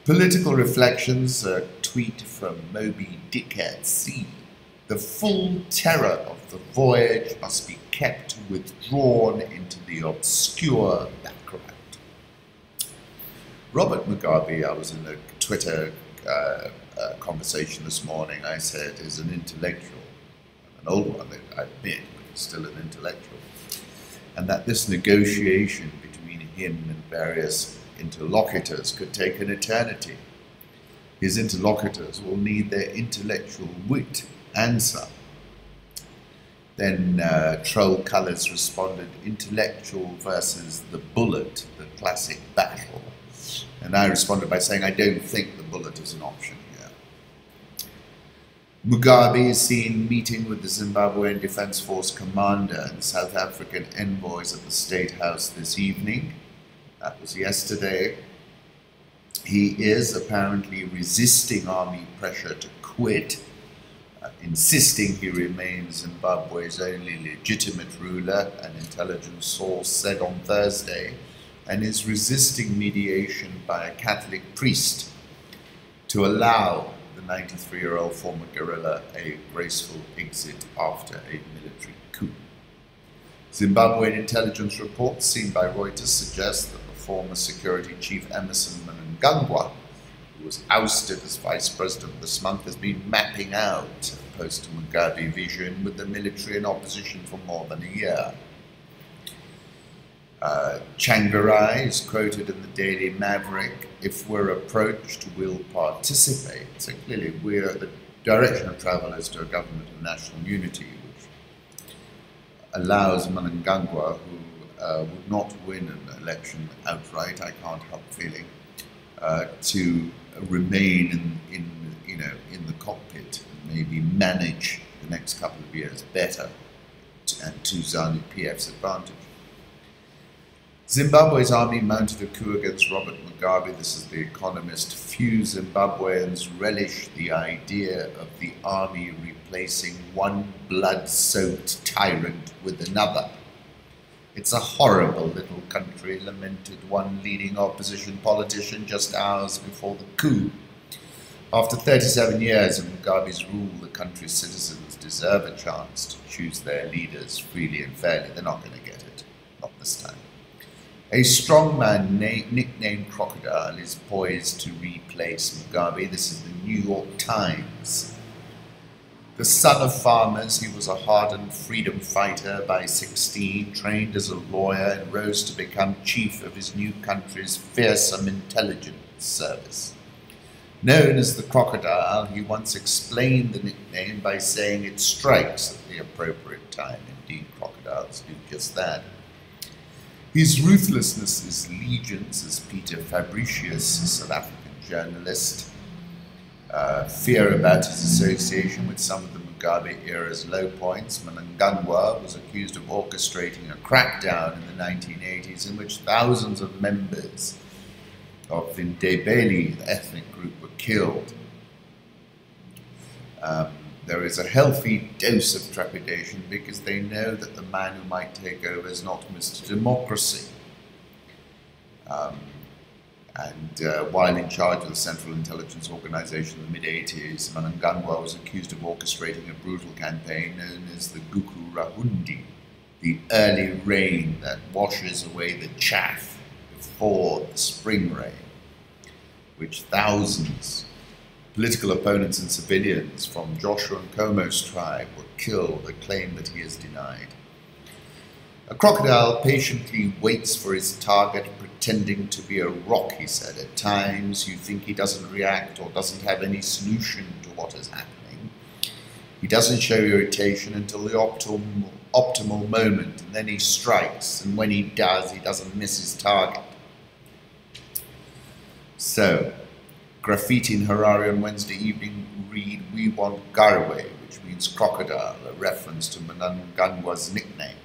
Political reflections, a tweet from Moby Dick at Sea. The full terror of the voyage must be kept withdrawn into the obscure background. Robert Mugabe, I was in a Twitter conversation this morning, I said, is an intellectual, an old one, I admit, but he's still an intellectual. And that this negotiation between him and various interlocutors could take an eternity. His interlocutors will need their intellectual wit and some. Then Troll Colours responded, intellectual versus the bullet, the classic battle. And I responded by saying, I don't think the bullet is an option here. Mugabe is seen meeting with the Zimbabwean Defence Force commander and South African envoys at the State House this evening. That was yesterday. He is apparently resisting army pressure to quit, insisting he remains Zimbabwe's only legitimate ruler, an intelligence source said on Thursday, and is resisting mediation by a Catholic priest to allow the 93-year-old former guerrilla a graceful exit after a military coup. Zimbabwean intelligence reports seen by Reuters suggest that the former security chief Emmerson Mnangagwa, who was ousted as vice president this month, has been mapping out a post-Mugabe vision with the military in opposition for more than a year. Tsvangirai is quoted in the Daily Maverick, if we're approached, we'll participate. So clearly the direction of travel is to a government of national unity, which allows Mnangagwa, who would not win an election outright, I can't help feeling, to remain in the cockpit and maybe manage the next couple of years better and to ZANU-PF's advantage. Zimbabwe's army mounted a coup against Robert Mugabe. This is The Economist. Few Zimbabweans relish the idea of the army replacing one blood-soaked tyrant with another. It's a horrible little country, lamented one leading opposition politician just hours before the coup. After 37 years of Mugabe's rule, the country's citizens deserve a chance to choose their leaders freely and fairly. They're not going to get it, not this time. A strongman nicknamed Crocodile is poised to replace Mugabe. This is the New York Times. The son of farmers, he was a hardened freedom fighter by 16, trained as a lawyer, and rose to become chief of his new country's fearsome intelligence service. Known as the Crocodile, he once explained the nickname by saying it strikes at the appropriate time. Indeed, crocodiles do just that. His ruthlessness is legion, says Peter Fabricius, a South African journalist. Fear about his association with some of the Mugabe-era's low points. Mnangagwa was accused of orchestrating a crackdown in the 1980s in which thousands of members of Ndebele, the ethnic group, were killed. There is a healthy dose of trepidation because they know that the man who might take over is not Mr. Democracy. While in charge of the Central Intelligence Organization in the mid-80s, Mnangagwa was accused of orchestrating a brutal campaign known as the Guku Rahundi, the early rain that washes away the chaff before the spring rain, which thousands political opponents and civilians from Joshua Nkomo's tribe were killed, a claim that he has denied. A crocodile patiently waits for his target, pretending to be a rock, he said. At times you think he doesn't react or doesn't have any solution to what is happening. He doesn't show irritation until the optimal moment, and then he strikes, and when he does, he doesn't miss his target. So, graffiti in Harare on Wednesday evening read, "We want Garwe," which means crocodile, a reference to Mnangagwa's nickname.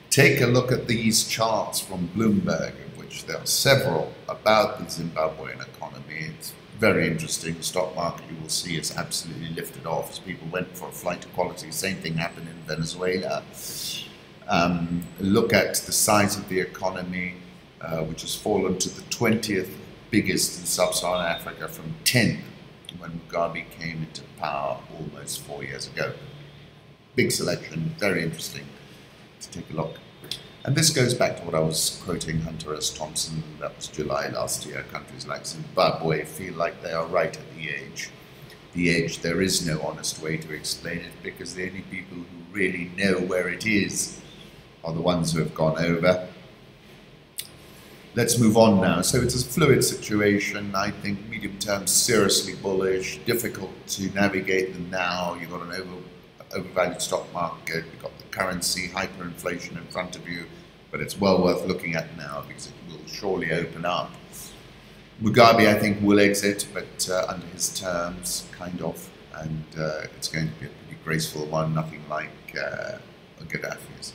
Take a look at these charts from Bloomberg, of which there are several about the Zimbabwean economy. It's very interesting. The stock market, you will see, it's absolutely lifted off as people went for a flight to quality. Same thing happened in Venezuela. Look at the size of the economy, which has fallen to the 20th biggest in sub-Saharan Africa from 10th when Mugabe came into power almost 4 years ago. Big selection, very interesting to take a look. And this goes back to what I was quoting Hunter S. Thompson, that was July last year. Countries like Zimbabwe feel like they are right at the edge. The edge, there is no honest way to explain it, because the only people who really know where it is are the ones who have gone over. Let's move on now. So it's a fluid situation. I think medium term seriously bullish, difficult to navigate them now. You've got an overvalued stock market, you've got the currency, hyperinflation in front of you, but it's well worth looking at now because it will surely open up. Mugabe, I think, will exit, but under his terms, kind of, and it's going to be a pretty graceful one, nothing like Gaddafi's.